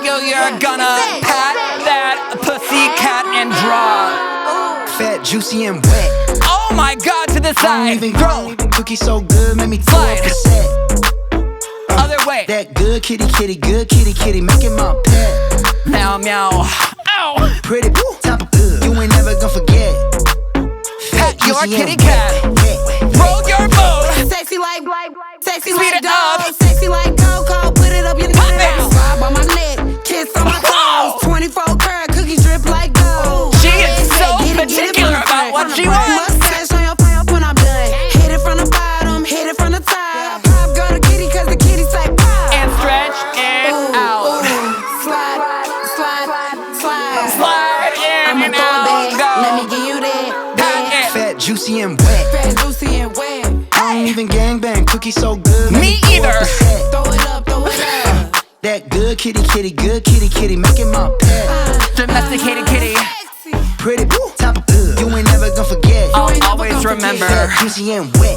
you, you're gonna pat that pussy cat and draw. Fat, juicy, and wet. Oh my God, to the side. Throw. Cookie so good, make me throw up a set. Other way. That good kitty, good kitty, making my pet. Meow, meow. Ow. Pretty, top of good. You ain't never gonna forget. Pat your kitty cat. Roll your boat. Sexy like, sexy Speed like it up. dough. Sexy like cocoa. Put it up, you Pop put it it. out. Slob on my neck, kiss on my toes. 24 karat cookies drip like gold. She is so Get it, particular about what she wants. Mustache on your face when I'm done. Hit it from the bottom, hit it from the top. Pop go to kitty 'cause the kitty say pop. And stretch it out. Slide, slide, slide. Slide in I'm a and throwback. out. Go. Let me give you that. Pat it. Fat, juicy, and wet. Fat, juicy, and wet. I don't even gangbang, cookie so good. Me either. Throw it up, throw it up. That good kitty, good kitty, making my pet. Domesticated kitty. Pretty, top of good. You ain't never gonna forget. I'll always remember. Fat, juicy, and wet.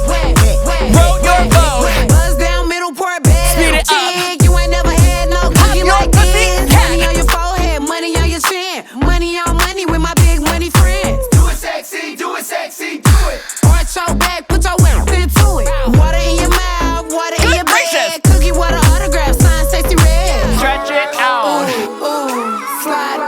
Roll your boat. Buzz down, middle port bed. Speed it up. Chick, you ain't never had no cookie your like pussy this. cat. Money on your forehead, money on your chin. Money on money with my big money friends. Do it sexy, do it sexy, do it. Arch your back, put your whip into it. Water in your mouth, water in Good your gracious. bag. Cookie water autograph, sign Sexy red. Stretch it out. Ooh, slide,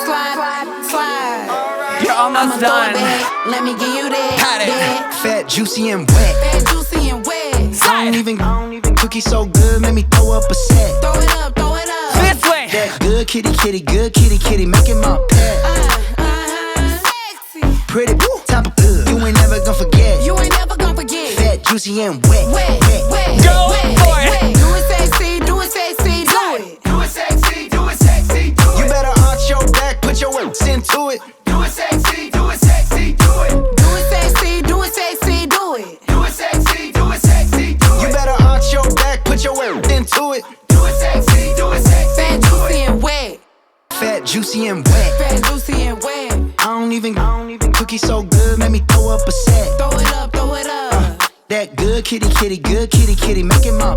slide, slide. You're almost done. Throwback, let me give you that. Pat it. that. Fat, juicy, and wet. Fat, juicy, and wet. I don't even cookie so good, make me throw up a set. Throw it up, throw it up. This way. That good kitty, good kitty, making my pet. Sexy. Pretty, top of good. You ain't never gonna forget. You ain't never gonna forget. Fat, juicy, and wet. Wet, wet, Go wet, for it. wet. Do it sexy, do it sexy, do it. Do it sexy, do it sexy, do You it. better arch your back, put your weight into it. Do it sexy, do it sexy, do it. Do it sexy, do it sexy, do it. Do it sexy, do it sexy, do You it. better arch your back, put your weight into it. Do it sexy, do it sexy, Fat, do juicy, it. and wet. Fat, juicy, and wet. Fat, juicy, and wet. I don't even cookie so good, make me throw up a set. Throw it up, throw it up. That good kitty, good kitty, making my